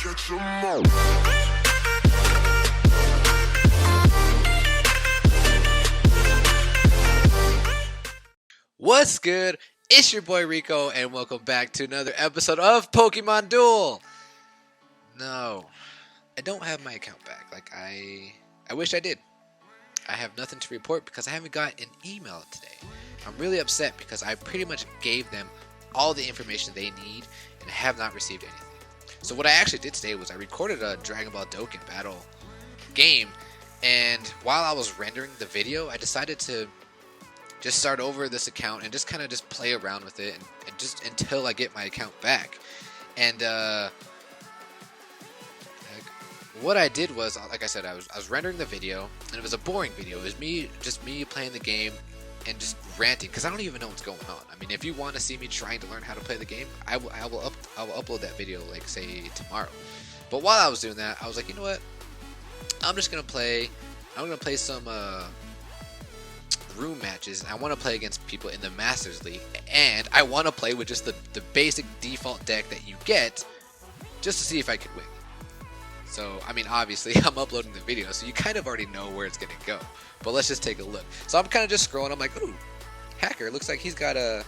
Catch 'em all. What's good? It's your boy Rico, and welcome back to another episode of Pokemon Duel. No, I don't have my account back. I wish I did. I have nothing to report because I haven't got an email today. I'm really upset because I pretty much gave them all the information they need and have not received anything. So what I actually did today was I recorded a Dragon Ball Dokkan battle game, and while I was rendering the video, I decided to just start over this account and just kind of just play around with it and just until I get my account back. And what I did was, like I said, I was rendering the video, and it was a boring video. It was me playing the game and just ranting because I don't even know what's going on. I mean, if you want to see me trying to learn how to play the game, I will upload that video, like, say tomorrow. But while I was doing that, I was like, you know what? I'm gonna play some room matches. I want to play against people in the Masters League, and I want to play with just the basic default deck that you get, just to see if I could win. So, I mean, obviously, I'm uploading the video, so you kind of already know where it's gonna go. But let's just take a look. So I'm kind of just scrolling. I'm like, ooh, Hacker. Looks like he's in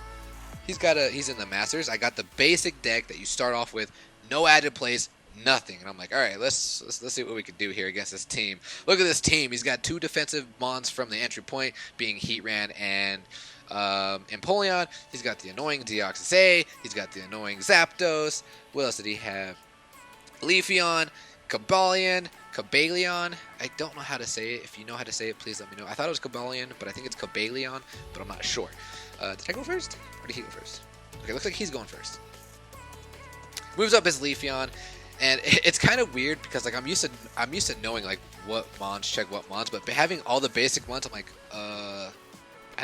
the Masters. I got the basic deck that you start off with, no added plays, nothing. And I'm like, all right, let's see what we can do here against this team. Look at this team. He's got two defensive mons from the entry point, being Heatran and Empoleon. He's got the annoying Deoxys. He's got the annoying Zapdos. What else did he have? Leafeon, Cobalion. I don't know how to say it. If you know how to say it, please let me know. I thought it was Cobalion, but I think it's Cobalion, but I'm not sure. Did I go first? Or did he go first? Okay, looks like he's going first. Moves up his Leafeon. And it's kind of weird because, like, I'm used to knowing, like, what mons check what mons, but having all the basic ones, I'm like, I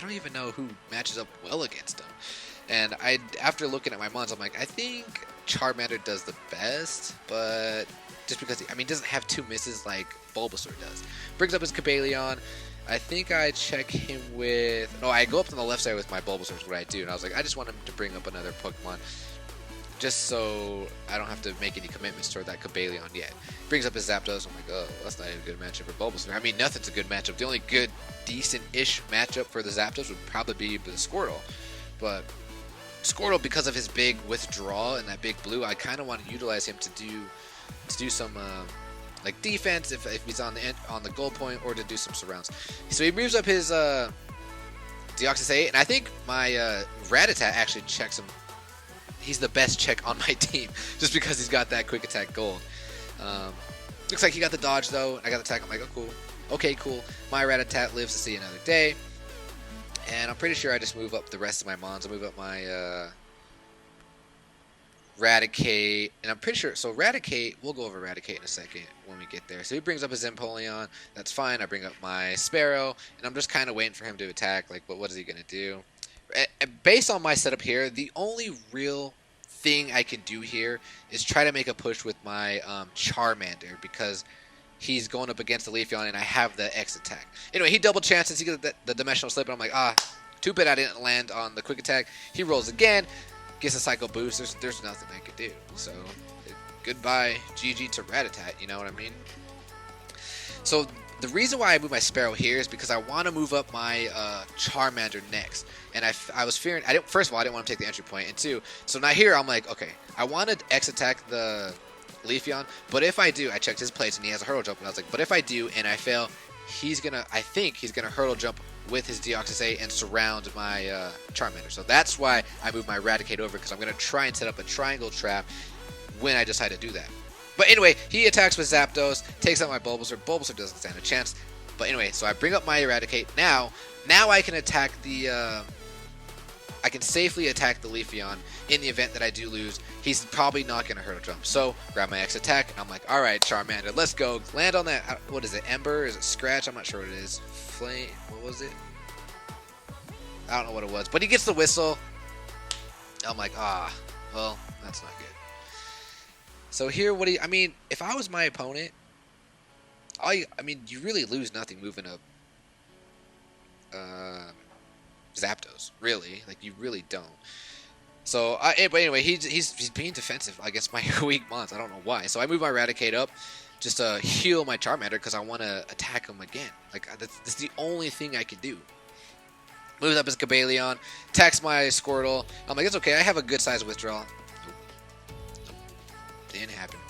don't even know who matches up well against them. And after looking at my mons, I'm like, I think Charmander does the best, but just because he doesn't have two misses like Bulbasaur does. Brings up his Cobalion. I think I check him with. No, I go up on the left side with my Bulbasaur is what I do, and I was like, I just want him to bring up another Pokemon, just so I don't have to make any commitments toward that Cobalion yet. Brings up his Zapdos. I'm like, oh, that's not even a good matchup for Bulbasaur. I mean, nothing's a good matchup. The only good, decent-ish matchup for the Zapdos would probably be the Squirtle. But Squirtle, because of his big withdrawal and that big blue, I kind of want to utilize him to do some like defense if he's on the goal point, or to do some surrounds. So he moves up his Deoxys, and I think my Rattata actually checks him. He's the best check on my team, just because he's got that quick attack gold. Looks like he got the dodge though. I got the attack. I'm like, oh cool. Okay, cool. My Rattata lives to see another day. And I'm pretty sure I just move up the rest of my mons. I move up my Raticate, and I'm pretty sure. So Raticate, we'll go over Raticate in a second when we get there. So he brings up his Empoleon. That's fine. I bring up my Sparrow, and I'm just kind of waiting for him to attack. Like, what is he gonna do? Based on my setup here, the only real thing I can do here is try to make a push with my Charmander, because he's going up against the Leafeon and I have the X attack. Anyway, he double chances, he gets the Dimensional Slip, and I'm like, too bad I didn't land on the quick attack. He rolls again, gets a Psycho Boost. There's nothing I could do. So, goodbye, GG to Rattata, you know what I mean? So, the reason why I move my Sparrow here is because I want to move up my Charmander next. And I was fearing, first of all, I didn't want to take the entry point, and two, so now here I'm like, okay, I wanted X attack the Leafeon, but if I do, I checked his plates and he has a hurdle jump, and I was like, but if I do and I fail, I think he's gonna hurdle jump with his Deoxys and surround my Charmander. So that's why I moved my Eradicate over, because I'm gonna try and set up a triangle trap when I decide to do that. But anyway, he attacks with Zapdos, takes out my Bulbasaur. Bulbasaur doesn't stand a chance. But anyway, so I bring up my Eradicate. Now I can attack the. I can safely attack the Leafeon in the event that I do lose. He's probably not going to hurdle jump. So, grab my X attack, and I'm like, alright, Charmander, let's go. Land on that, what is it, Ember? Is it Scratch? I'm not sure what it is. Flame, what was it? I don't know what it was. But he gets the whistle. I'm like, well, that's not good. So here, if I was my opponent, you really lose nothing moving up Zapdos, really. Like, you really don't. So, but anyway, he's being defensive against my weak mons. I don't know why. So I move my Raticate up just to heal my Charmander because I want to attack him again. Like that's the only thing I can do. Moves up his Cobalion, attacks my Squirtle. I'm like, it's okay. I have a good size withdrawal. Nope. Didn't happen.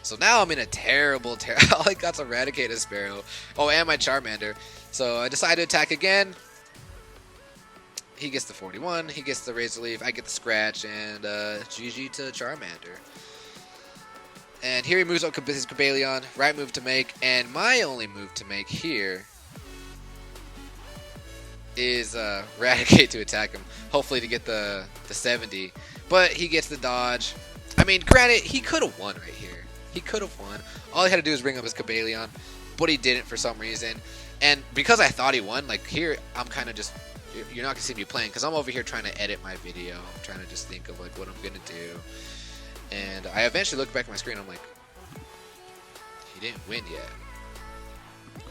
So now I'm in a terrible. All I got's Eradicate a Sparrow. Oh, and my Charmander. So I decide to attack again. He gets the 41. He gets the Razor Leaf. I get the Scratch, and GG to Charmander. And here he moves up his Cobalion. Right move to make, and my only move to make here is Eradicate to attack him. Hopefully to get the 70. But he gets the dodge. I mean, granted, he could have won right here. He could have won. All he had to do was bring up his Cobalion, but he didn't for some reason. And because I thought he won, like here, I'm kind of just, you're not going to see me playing because I'm over here trying to edit my video. I'm trying to just think of like what I'm going to do. And I eventually look back at my screen, I'm like, he didn't win yet.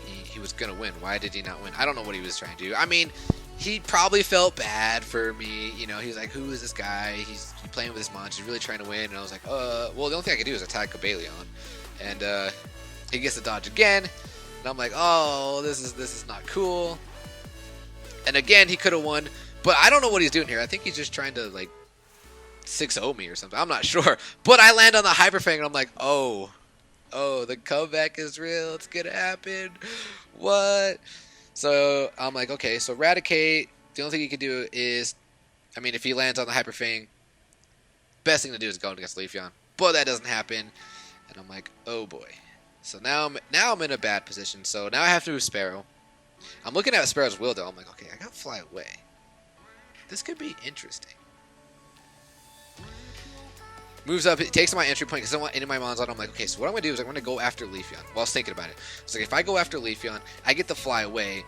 He was going to win. Why did he not win? I don't know what he was trying to do. I mean, he probably felt bad for me. You know, he's like, who is this guy? He's playing with his mons. He's really trying to win. And I was like, well, the only thing I can do is attack Cobalion. And he gets the dodge again. And I'm like, oh, this is not cool. And again, he could have won. But I don't know what he's doing here. I think he's just trying to, like, 6-0 me or something. I'm not sure. But I land on the Hyper Fang, and I'm like, oh, the comeback is real. It's going to happen. What? So I'm like, okay, so Eradicate, the only thing he can do is, I mean, if he lands on the Hyper Fang, best thing to do is go against Leafeon. But that doesn't happen. And I'm like, oh boy. So now I'm in a bad position. So now I have to do Sparrow. I'm looking at Sparrow's will though. I'm like, okay, I got Fly Away. This could be interesting. Moves up, it takes my entry point because I don't want any of my mons on. I'm like, okay, so what I'm going to do is I'm going to go after Leafeon. Well, I was thinking about it. So if I go after Leafeon, I get the Fly Away.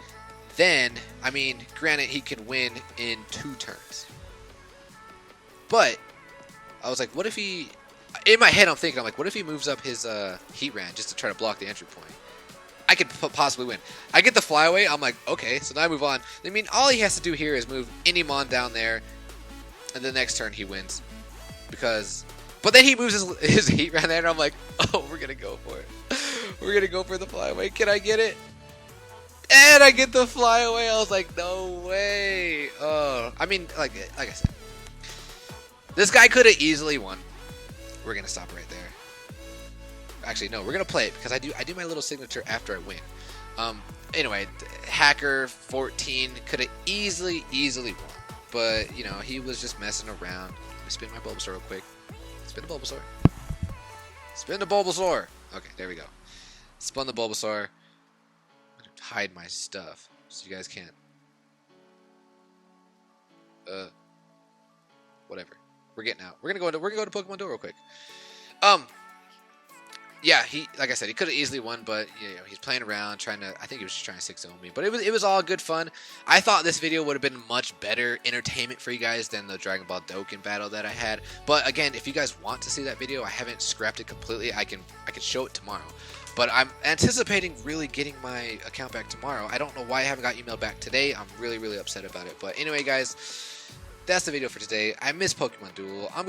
Then, I mean, granted, he could win in 2 turns. But, I was like, what if he... In my head, I'm thinking, I'm like, what if he moves up his Heatran just to try to block the entry point? I could possibly win. I get the Fly Away. I'm like, okay, so now I move on. I mean, all he has to do here is move any mon down there. And the next turn, he wins. Because... But then he moves his Heatran there, and I'm like, oh, we're going to go for it. We're going to go for the Fly Away. Can I get it? And I get the Fly Away. I was like, no way. Oh, I mean, like I said, this guy could have easily won. We're going to stop right there. Actually, no, we're going to play it because I do my little signature after I win. Anyway, Hacker 14 could have easily won. But, you know, he was just messing around. Let me spin my Bulbasaur real quick. Spin the Bulbasaur. Spin the Bulbasaur. Okay, there we go. Spun the Bulbasaur. I'm gonna hide my stuff so you guys can't. Whatever. We're getting out. We're gonna go to Pokemon Duel real quick. Yeah, like I said, he could have easily won, but you know, he's playing around, trying to. I think he was just trying to 6-0 me, but it was all good fun. I thought this video would have been much better entertainment for you guys than the Dragon Ball Dokkan battle that I had. But again, if you guys want to see that video, I haven't scrapped it completely. I can show it tomorrow. But I'm anticipating really getting my account back tomorrow. I don't know why I haven't got email back today. I'm really upset about it. But anyway, guys. That's the video for today. I miss Pokemon Duel. I'm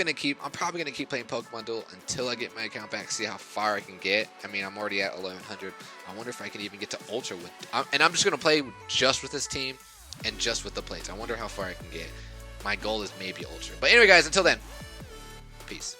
probably gonna keep playing Pokemon Duel until I get my account back, see how far I can get. I mean, I'm already at 1100. I wonder if I can even get to Ultra with. And I'm just gonna play just with this team and just with the plates. I wonder how far I can get. My goal is maybe Ultra. But anyway, guys, until then, peace.